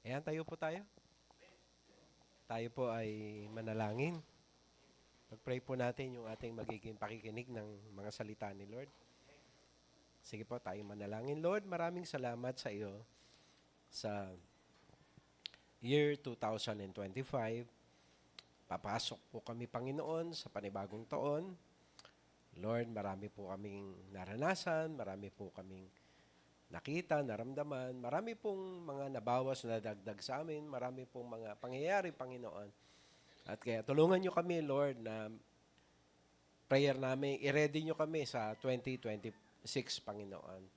Ayan, tayo po tayo. Tayo po ay manalangin. Pag-pray po natin yung ating magiging pakikinig ng mga salita ni Lord. Sige po, tayo manalangin. Lord, maraming salamat sa iyo sa year 2025. Papasok po kami, Panginoon, sa panibagong taon. Lord, marami po kaming naranasan, marami po kaming nakita, naramdaman, marami pong mga nabawas na dagdag sa amin, marami pong mga pangyayari, Panginoon. At kaya tulungan nyo kami, Lord, na prayer namin, i-ready nyo kami sa 2026, Panginoon.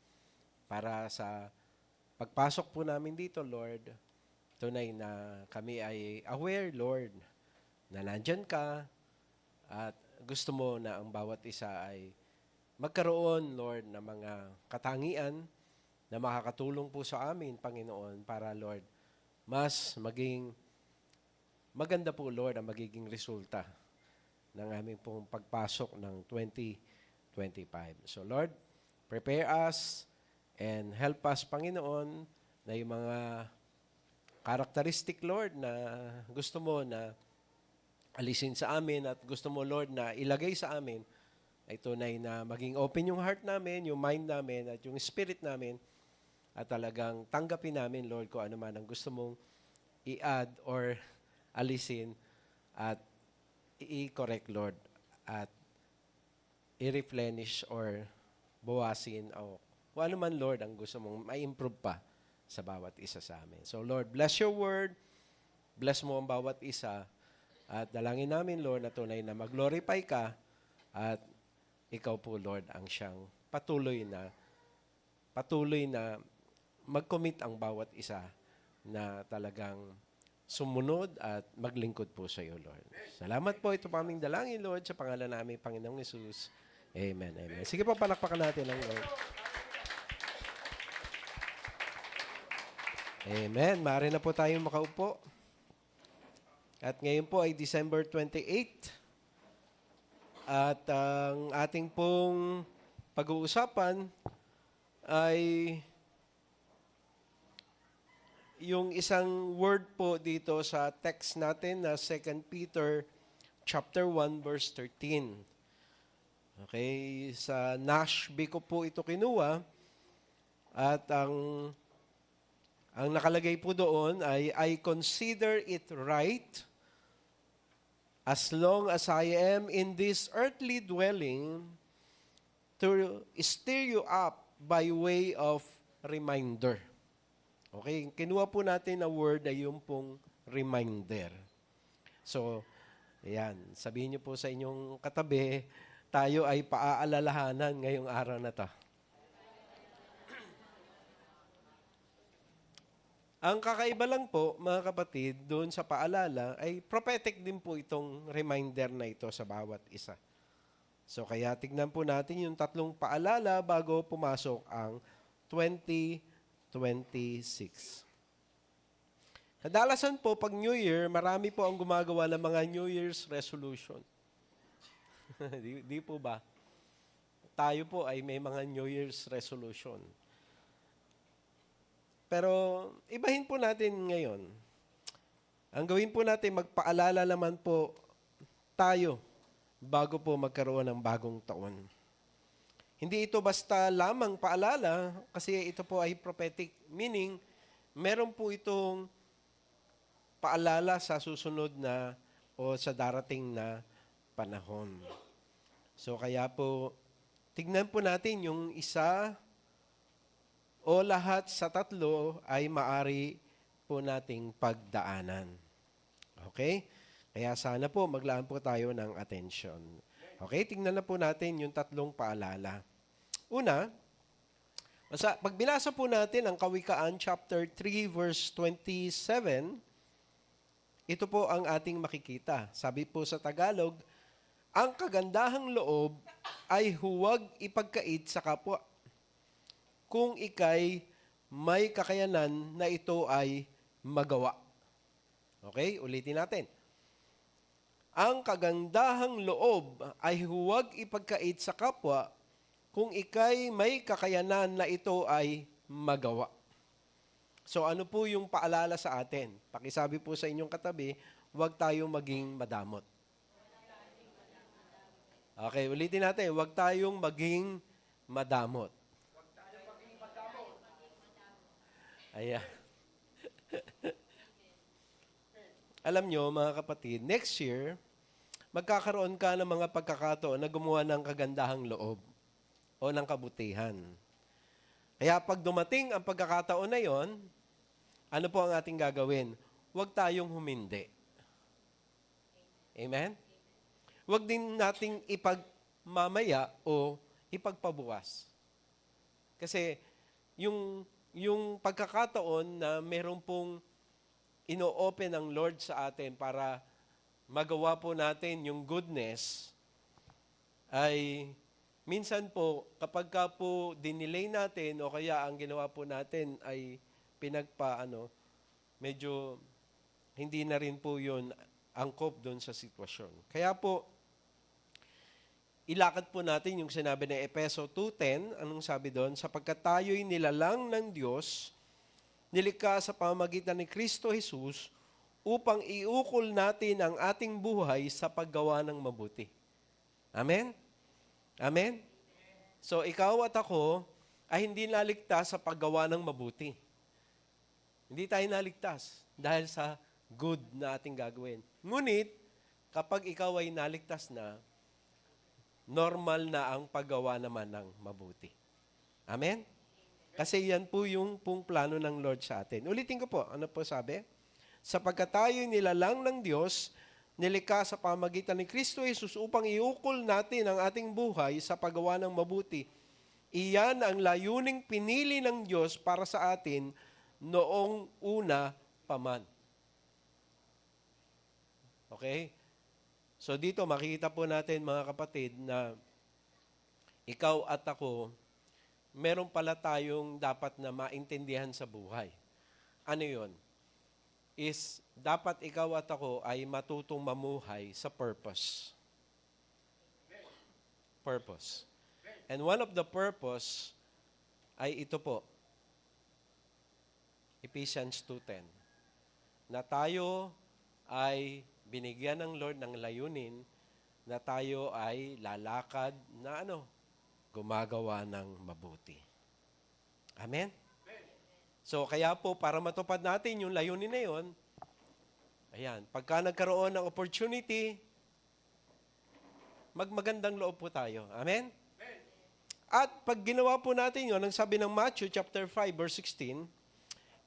Para sa pagpasok po namin dito, Lord, tunay na kami ay aware, Lord, na nandyan ka at gusto mo na ang bawat isa ay magkaroon, Lord, ng mga katangian na makakatulong po sa amin, Panginoon, para, Lord, mas maging maganda po, Lord, ang magiging resulta ng aming pong pagpasok ng 2025. So, Lord, prepare us and help us, Panginoon, na yung mga characteristic, Lord, na gusto mo na alisin sa amin at gusto mo, Lord, na ilagay sa amin ay tunay na maging open yung heart namin, yung mind namin, at yung spirit namin, at talagang tanggapin namin, Lord, kung ano man ang gusto mong i-add or alisin at i-correct, Lord, at i-replenish or bawasin o kung ano man, Lord, ang gusto mong ma-improve pa sa bawat isa sa amin. So, Lord, bless your word, bless mo ang bawat isa, at dalangin namin, Lord, na tunay na mag-glorify ka at ikaw po, Lord, ang siyang patuloy na mag-commit ang bawat isa na talagang sumunod at maglingkod po sa iyo, Lord. Salamat po. Ito pa aming dalangin, Lord, sa pangalan namin, Panginoong Yesus. Amen, amen. Sige po, palakpakan natin ang Lord. Amen. Maaari na po tayong makaupo. At ngayon po ay December 28. At ang ating pong pag-uusapan ay yung isang word po dito sa text natin na 2 Peter chapter 1 verse 13. Okay, sa Nashbi ko po ito kinuha at ang nakalagay po doon ay I consider it right as long as I am in this earthly dwelling to stir you up by way of reminder. Okay, kinuha po natin na word na yung pong reminder. So, ayan, sabihin niyo po sa inyong katabi, tayo ay paaalalahanan ngayong araw na to. Ang kakaiba lang po, mga kapatid, doon sa paalala, ay prophetic din po itong reminder na ito sa bawat isa. So, kaya tignan po natin yung tatlong paalala bago pumasok ang 2026. Kadalasan po, pag New Year, marami po ang gumagawa ng mga New Year's resolution. di po ba? Tayo po ay may mga New Year's resolution. Pero ibahin po natin ngayon. Ang gawin po natin, magpaalala naman po tayo bago po magkaroon ng bagong taon. Hindi ito basta lamang paalala kasi ito po ay prophetic, meaning meron po itong paalala sa susunod na o sa darating na panahon. So kaya po, tignan po natin yung isa o lahat sa tatlo ay maari po nating pagdaanan. Okay? Kaya sana po maglaan po tayo ng atensyon. Okay, tingnan na po natin yung tatlong paalala. Una, pag binasa po natin ang Kawikaan chapter 3 verse 27, ito po ang ating makikita. Sabi po sa Tagalog, ang kagandahang loob ay huwag ipagkait sa kapwa kung ikay may kakayanan na ito ay magawa. Okay, ulitin natin. Ang kagandahang loob ay huwag ipagkait sa kapwa kung ikay may kakayanan na ito ay magawa. So ano po yung paalala sa atin? Pakisabi po sa inyong katabi, huwag tayong maging madamot. Okay, ulitin natin, huwag tayong maging madamot. Ayan. Alam nyo, mga kapatid, next year, magkakaroon ka ng mga pagkakataon na gumawa ng kagandahang loob o ng kabutihan. Kaya pag dumating ang pagkakataon na yon, ano po ang ating gagawin? Huwag tayong humindi. Amen? Huwag din nating ipagmamaya o ipagpabukas. Kasi yung pagkakataon na meron pong ino-open ang Lord sa atin para magawa po natin yung goodness, ay minsan po, kapag ka po dinelay natin o kaya ang ginawa po natin ay medyo hindi na rin po yun angkop doon sa sitwasyon. Kaya po, ilakad po natin yung sinabi ng Efeso 2:10. Anong sabi doon? Sapagkat tayo'y nilalang ng Diyos, nilikha sa pamamagitan ni Kristo Jesus, upang iukol natin ang ating buhay sa paggawa ng mabuti. Amen? Amen? So, ikaw at ako ay hindi naligtas sa paggawa ng mabuti. Hindi tayo naligtas dahil sa good na ating gagawin. Ngunit, kapag ikaw ay naligtas na, normal na ang paggawa naman ng mabuti. Amen? Kasi yan po yung plano ng Lord sa atin. Ulitin ko po, ano po sabi? Sapagkat tayo nilalang ng Diyos, nilikha sa pamamagitan ni Kristo Jesus upang iukol natin ang ating buhay sa paggawa ng mabuti. Iyan ang layuning pinili ng Diyos para sa atin noong una pa man. Okay? So dito makikita po natin mga kapatid na ikaw at ako, meron pala tayong dapat na maintindihan sa buhay. Ano yun? Is dapat ikaw at ako ay matutong mamuhay sa purpose. Purpose. And one of the purpose ay ito po. Ephesians 2:10. Na tayo ay binigyan ng Lord ng layunin na tayo ay lalakad na gumagawa ng mabuti. Amen? So, kaya po, para matupad natin yung layunin na yun, ayan, pagka nagkaroon ng opportunity, magmagandang loob po tayo. Amen? At pag ginawa po natin yun, ang sabi ng Matthew chapter 5, verse 16,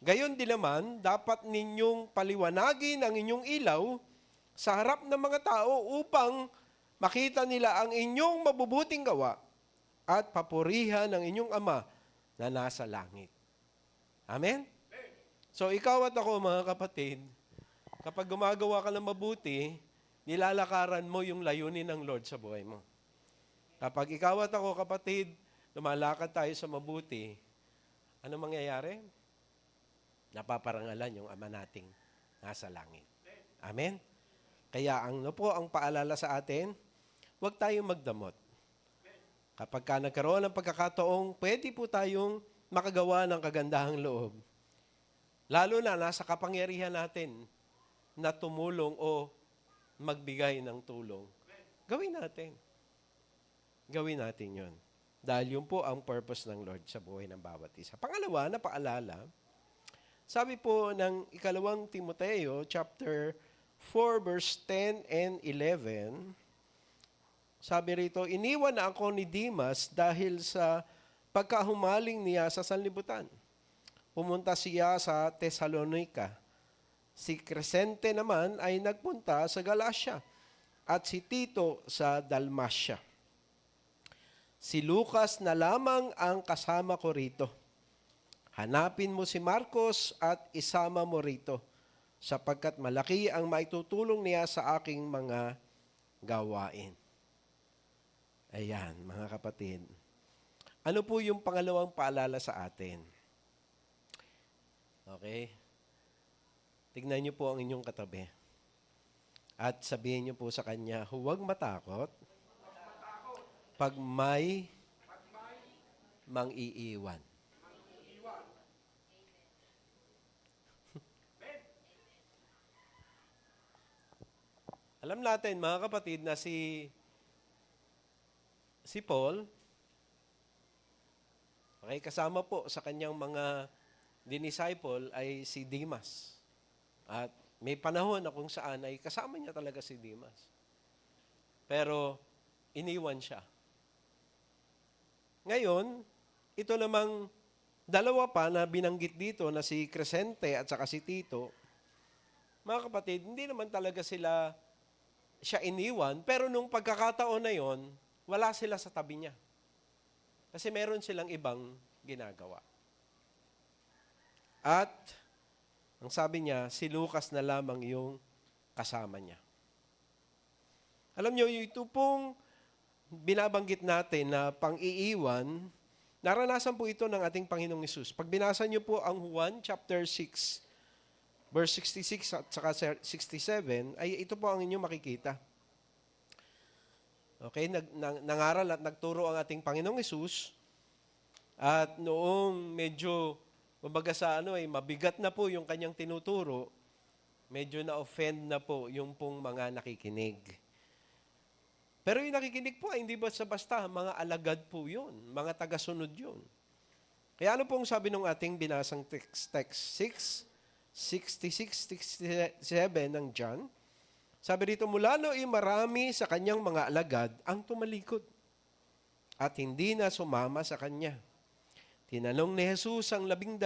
gayon din naman, dapat ninyong paliwanagin ang inyong ilaw sa harap ng mga tao upang makita nila ang inyong mabubuting gawa at papurihan ang inyong Ama na nasa langit. Amen? So, ikaw at ako, mga kapatid, kapag gumagawa ka ng mabuti, nilalakaran mo yung layunin ng Lord sa buhay mo. Kapag ikaw at ako, kapatid, lumalakad tayo sa mabuti, ano mangyayari? Napaparangalan yung Ama nating nasa langit. Amen? Kaya ang paalala sa atin, huwag tayong magdamot. Kapag ka nagkaroon ng pagkakataong, pwede po tayong makagawa ng kagandahang loob. Lalo na nasa kapangyarihan natin na tumulong o magbigay ng tulong. Gawin natin. Gawin natin yon. Dahil yun po ang purpose ng Lord sa buhay ng bawat isa. Pangalawa na paalala, sabi po ng 2 Timoteo chapter 4 verse 10 and 11, sabi rito, iniwan na ako ni Demas dahil sa pagkahumaling niya sa sanlibutan. Pumunta siya sa Thessalonica. Si Crescente naman ay nagpunta sa Galacia at si Tito sa Dalmacia. Si Lucas na lamang ang kasama ko rito. Hanapin mo si Marcos at isama mo rito sapagkat malaki ang maitutulong niya sa aking mga gawain. Ayan, mga kapatid. Ano po yung pangalawang paalala sa atin? Okay? Tignan niyo po ang inyong katabi. At sabihin niyo po sa kanya, huwag matakot pag may mang-iiwan. Alam natin, mga kapatid, na si Paul, okay, kasama po sa kanyang mga dinisciple ay si Demas. At may panahon na kung saan ay kasama niya talaga si Demas. Pero iniwan siya. Ngayon, ito namang dalawa pa na binanggit dito na si Crescente at saka si Tito, mga kapatid, hindi naman talaga siya iniwan, pero nung pagkakataon na yon, wala sila sa tabi niya. Kasi meron silang ibang ginagawa. At, ang sabi niya, si Lucas na lamang yung kasama niya. Alam niyo, ito pong binabanggit natin na pang-iiwan, naranasan po ito ng ating Panginoong Hesus. Pag binasa niyo po ang Juan chapter 6, verse 66 at saka 67, ay ito po ang inyong makikita. Okay, nangaral at nagturo ang ating Panginoong Hesus. At noong medyo, kumbaga mabigat na po yung kanyang tinuturo, medyo na-offend na po yung pong mga nakikinig. Pero yung nakikinig po ay hindi basta-basta, mga alagad po yun, mga tagasunod yun. Kaya ano pong sabi ng ating binasang text 6, 66, 67 ng John? Sabi dito, mula noon marami sa kanyang mga alagad ang tumalikod at hindi na sumama sa kanya. Tinanong ni Jesus ang 12,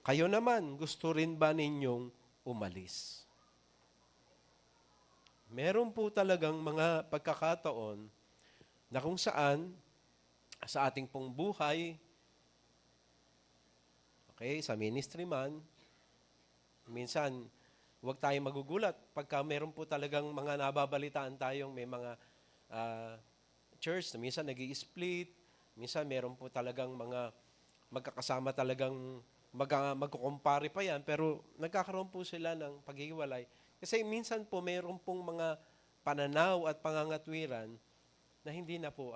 kayo naman, gusto rin ba ninyong umalis? Meron po talagang mga pagkakataon na kung saan sa ating pong buhay, okay, sa ministry man, minsan, huwag tayong magugulat pagka meron po talagang mga nababalitaan tayong may mga church na minsan nag-i-split, minsan meron po talagang mga magkakasama talagang magkukumpare pa yan, pero nagkakaroon po sila ng paghihiwalay. Kasi minsan po meron pong mga pananaw at pangangatwiran na hindi na po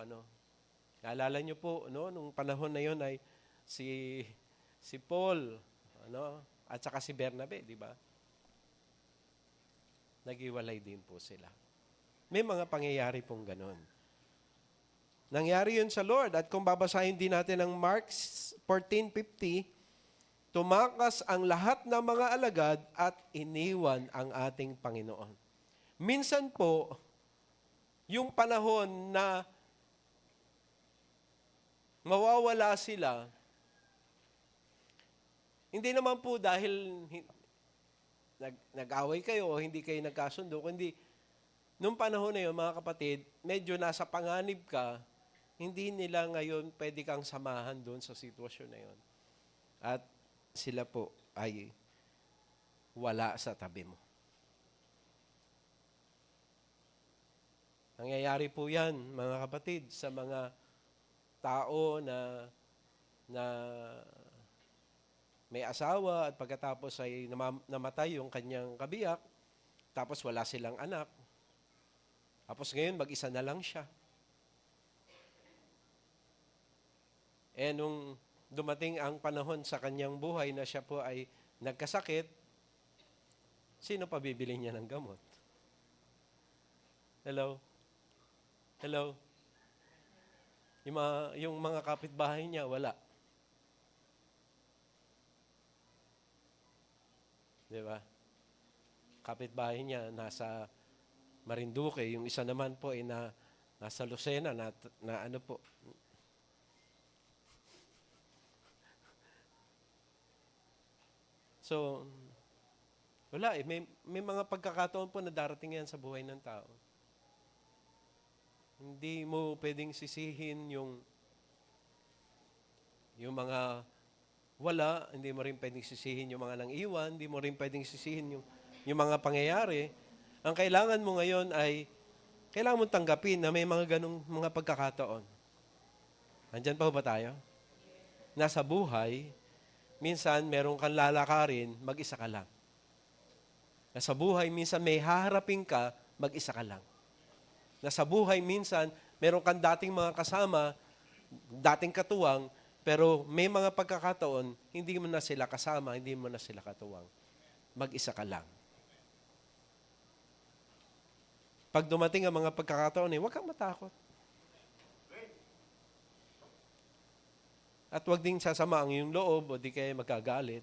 Naalala niyo po, nung panahon na yon ay si Paul, at saka si Bernabe, di ba? Naghiwalay din po sila. May mga pangyayari pong ganon. Nangyari yun sa Lord. At kung babasahin din natin ang Mark 14:50, tumakas ang lahat ng mga alagad at iniwan ang ating Panginoon. Minsan po, yung panahon na mawawala sila, hindi naman po dahil nag-away kayo o hindi kayo nagkasundo, kundi nung panahon na yun, mga kapatid, medyo nasa panganib ka, hindi nila ngayon pwede kang samahan doon sa sitwasyon na yun. At sila po ay wala sa tabi mo. Nangyayari po yan, mga kapatid, sa mga tao na may asawa at pagkatapos ay namatay yung kanyang kabiyak, tapos wala silang anak. Tapos ngayon, mag-isa na lang siya. Nung dumating ang panahon sa kanyang buhay na siya po ay nagkasakit, sino pa bibili niya ng gamot? Hello? Hello? Yung mga kapitbahay niya, wala. Di ba? Kapitbahay niya nasa Marinduque, yung isa naman po ay nasa Lucena, na ano po. So, wala eh. May mga pagkakataon po na darating yan sa buhay ng tao. Hindi mo pwedeng sisihin yung mga wala, hindi mo rin pwedeng sisihin yung mga nang iwan, hindi mo rin pwedeng sisihin yung mga pangyayari. Ang kailangan mo ngayon ay, kailangan mo tanggapin na may mga ganong mga pagkakataon. Nandyan pa ba tayo? Nasa buhay, minsan meron kang lalakarin, mag-isa ka lang. Nasa buhay, minsan may haharapin ka, mag-isa ka lang. Nasa buhay, minsan meron kang dating mga kasama, dating katuwang, pero may mga pagkakataon, hindi mo na sila kasama, hindi mo na sila katuwang. Mag-isa ka lang. Pag dumating ang mga pagkakataon, huwag kang matakot. At huwag ding sasama ang iyong loob o di kaya magkagalit.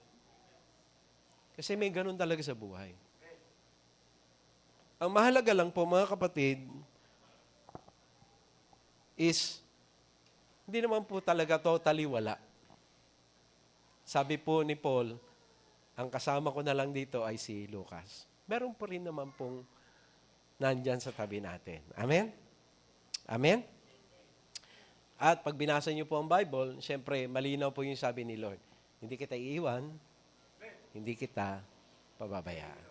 Kasi may ganun talaga sa buhay. Ang mahalaga lang po, mga kapatid, is hindi naman po talaga totally wala. Sabi po ni Paul, ang kasama ko na lang dito ay si Lucas. Meron po rin naman pong nandyan sa tabi natin. Amen? Amen? At pag binasa niyo po ang Bible, siyempre, malinaw po yung sabi ni Lord. Hindi kita iiwan, hindi kita pababayaan.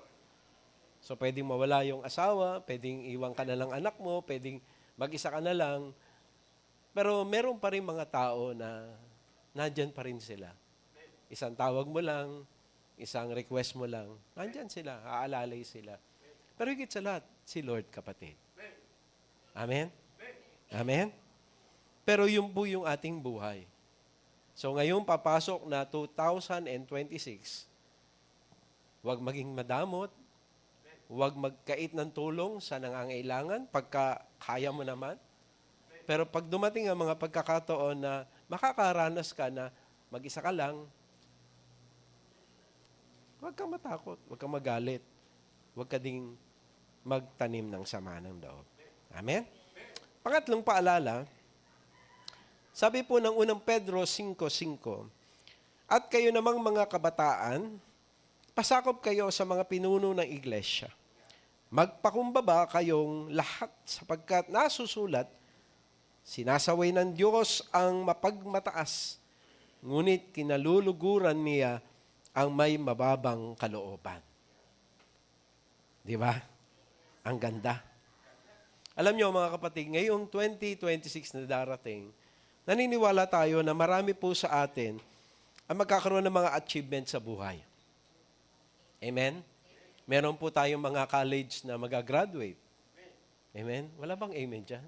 So, pwedeng mawala yung asawa, pwedeng iwan ka na lang anak mo, pwedeng mag-isa ka na lang. Pero meron pa rin mga tao na nandyan pa rin sila. Isang tawag mo lang, isang request mo lang, nandyan sila, aalalay sila. Pero higit sa lahat, si Lord, kapatid. Amen? Amen? Pero yun po yung ating buhay. So ngayong papasok na 2026, huwag maging madamot, huwag magkait ng tulong sa nangangailangan pagka kaya mo naman. Pero pag dumating ang mga pagkakataon na makakaranas ka na mag-isa ka lang, huwag kang matakot, huwag kang magalit, huwag ka ding magtanim ng sama ng loob. Amen? Pangatlong paalala, sabi po ng unang Pedro 5:5, at kayo namang mga kabataan, pasakop kayo sa mga pinuno ng iglesia. Magpakumbaba kayong lahat sapagkat nasusulat, sinasaway ng Diyos ang mapagmataas, ngunit kinaluluguran niya ang may mababang kalooban. Di ba? Ang ganda. Alam niyo mga kapatid, ngayong 2026 na darating, naniniwala tayo na marami po sa atin ang magkakaroon ng mga achievements sa buhay. Amen? Meron po tayong mga college na magagraduate. Amen? Wala bang amen dyan?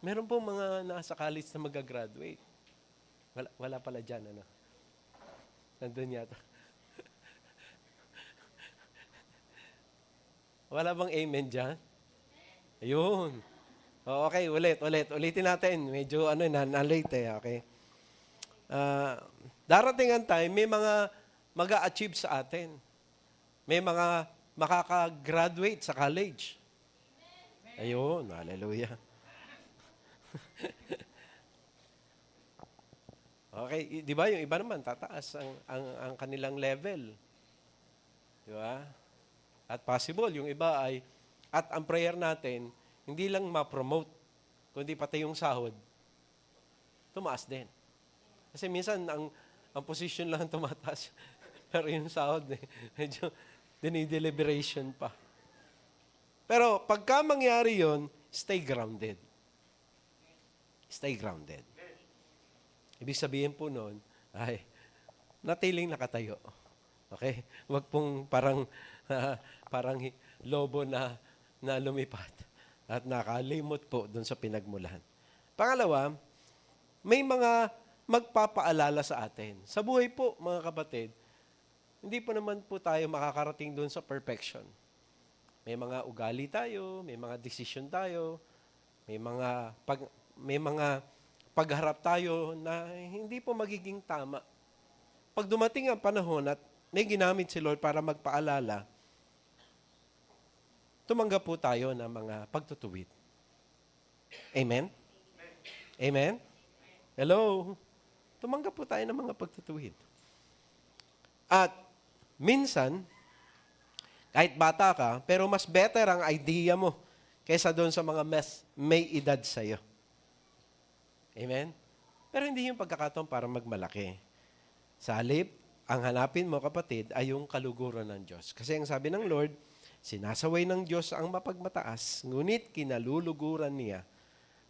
Meron po mga nasa college na magagraduate. Wala pala dyan, ano? Nandun yata. Wala bang amen dyan? Ayun. Okay, ulitin natin. Medyo na-late okay. Darating ang time, may mga mag-a-achieve sa atin. May mga makaka-graduate sa college. Ayun, hallelujah. Okay, di ba yung iba naman tataas ang kanilang level. Di ba? At possible yung iba ay at ang prayer natin hindi lang ma-promote kundi pati yung sahod tumaas din. Kasi minsan ang position lang tumataas pero yung sahod medyo dinideliberation pa. Pero pagka mangyari yon, stay grounded. Stay grounded. Ibig sabihin po noon, ay, natiling nakatayo. Okay? Huwag pong parang lobo na lumipat at nakalimot po doon sa pinagmulan. Pangalawa, may mga magpapaalala sa atin. Sa buhay po, mga kapatid, hindi po naman po tayo makakarating doon sa perfection. May mga ugali tayo, may mga decision tayo, may mga pagharap tayo na hindi po magiging tama. Pag dumating ang panahon at may ginamit si Lord para magpaalala, tumanggap po tayo ng mga pagtutuwid. Amen? Amen? Hello? Tumanggap po tayo ng mga pagtutuwid. At minsan, kahit bata ka, pero mas better ang idea mo kaysa doon sa mga may edad sa'yo. Amen? Pero hindi yung pagkakataon para magmalaki. Sa halip, ang hanapin mo, kapatid, ay yung kaluguran ng Diyos. Kasi ang sabi ng Lord, sinasaway ng Diyos ang mapagmataas, ngunit kinaluluguran niya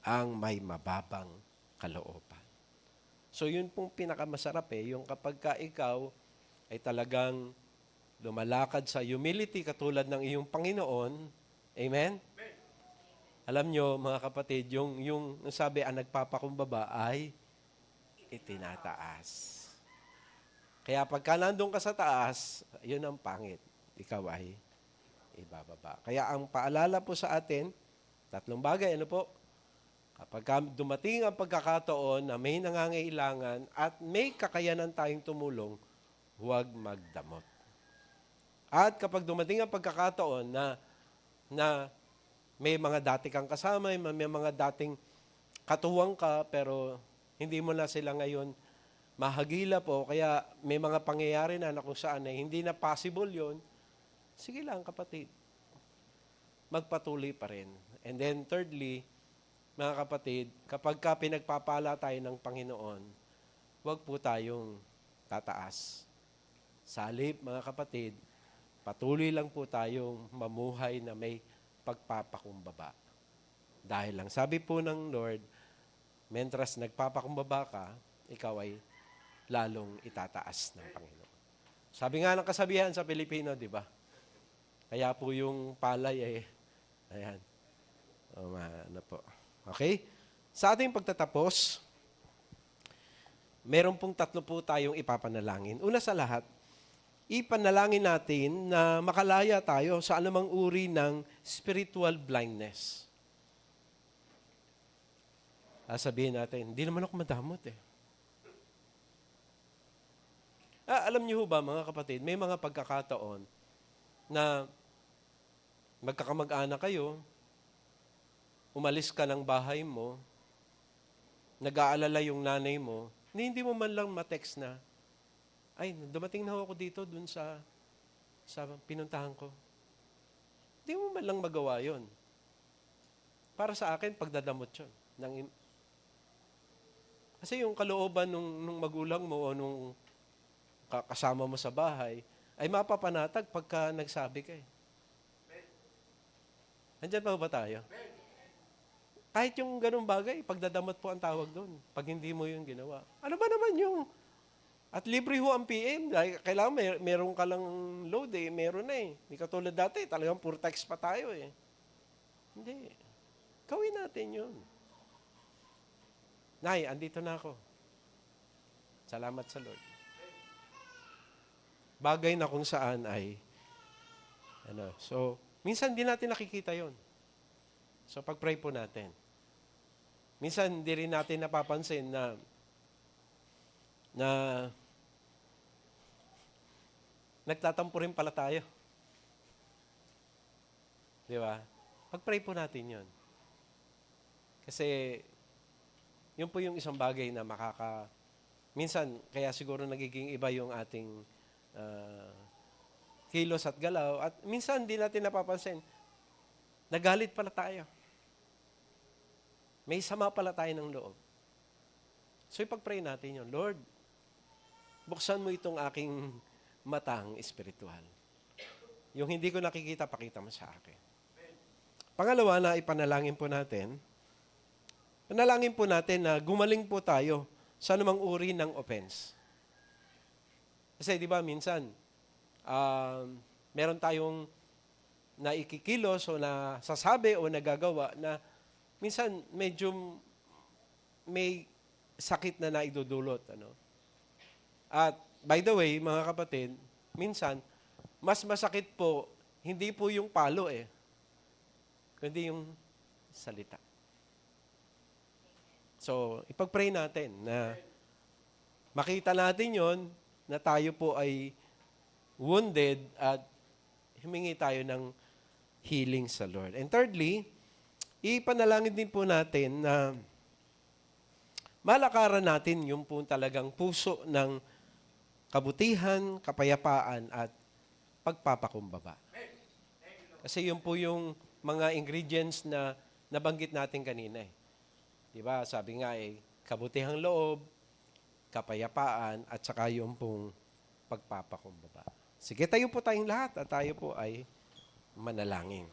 ang may mababang kalooban. So yun pong pinakamasarap yung kapag ka ikaw ay talagang lumalakad sa humility katulad ng iyong Panginoon. Amen? Alam nyo, mga kapatid, yung sabi, ang nagpapakumbaba ay itinataas. Kaya pagka nandun ka sa taas, yun ang pangit. Ikaw ay ibababa. Kaya ang paalala po sa atin, tatlong bagay, ano po? Kapag dumating ang pagkakataon na may nangangailangan at may kakayanan tayong tumulong, huwag magdamot. At kapag dumating ang pagkakataon na may mga dati kang kasama, may mga dating katuwang ka, pero hindi mo na sila ngayon mahagila po, kaya may mga pangyayari na kung saan ay hindi na possible yon, sige lang kapatid, magpatuloy pa rin. And then thirdly, mga kapatid, kapag ka pinagpapala tayo ng Panginoon, huwag po tayong tataas. Sa halip, mga kapatid, patuloy lang po tayong mamuhay na may pagpapakumbaba. Dahil lang, sabi po ng Lord, mentras nagpapakumbaba ka, ikaw ay lalong itataas ng Panginoon. Sabi nga ng kasabihan sa Pilipino, di ba? Kaya po yung palay ay, ayan, ano po. Okay? Sa ating pagtatapos, meron pong tatlo po tayong ipapanalangin. Una sa lahat, ipanalangin natin na makalaya tayo sa anumang uri ng spiritual blindness. Sabihin natin, hindi naman ako madamot eh. Alam niyo ba mga kapatid, may mga pagkakataon na magkakamag-anak kayo, umalis ka ng bahay mo, nag-aalala yung nanay mo, hindi mo man lang ma-text na, ay, dumating na ako dito dun sa pinuntahan ko. Hindi mo man lang magawa yon. Para sa akin, pagdadamot yun. Kasi yung kalooban nung magulang mo o nung kasama mo sa bahay, ay mapapanatag pagka nagsabi ka eh. Andyan pa ba tayo? Kahit yung ganung bagay, pagdadamot po ang tawag doon. Pag hindi mo yung ginawa. Ano ba naman yung? At libre ho ang PM. Kailangan meron ka lang load eh. Meron na eh. Hindi katulad dati, talagang puro text pa tayo eh. Hindi. Gawin natin yun. Nay, andito na ako. Salamat sa Lord. Bagay na kung saan ay, so, minsan di natin nakikita yon. So, pag-pray po natin. Minsan, di rin natin napapansin na nagtatampo rin pala tayo. Di ba? Pag-pray po natin yon. Kasi, yun po yung isang bagay na minsan, kaya siguro nagiging iba yung ating kilos at galaw. At minsan, di natin napapansin, nagalit pala tayo. May sama pala tayo ng loob. So, ipag-pray natin yun. Lord, buksan mo itong aking matang espiritual. Yung hindi ko nakikita, pakita mo sa akin. Pangalawa na ipanalangin po natin, panalangin po natin na gumaling po tayo sa anumang uri ng offense. Kasi di ba minsan, meron tayong naikikilos o nasasabi o nagagawa na minsan medyo may sakit na naidudulot. At by the way, mga kapatid, minsan, mas masakit po, hindi po yung palo eh, kundi yung salita. So, ipag-pray natin na makita natin yon na tayo po ay wounded at humingi tayo ng healing sa Lord. And thirdly, ipanalangin din po natin na malakaran natin yung po talagang puso ng kabutihan, kapayapaan at pagpapakumbaba. Kasi yun po yung mga ingredients na nabanggit natin kanina eh. Diba? Sabi nga eh, kabutihang loob, kapayapaan, at saka yung pong pagpapakumbaba. Sige, tayo po tayong lahat at tayo po ay manalangin.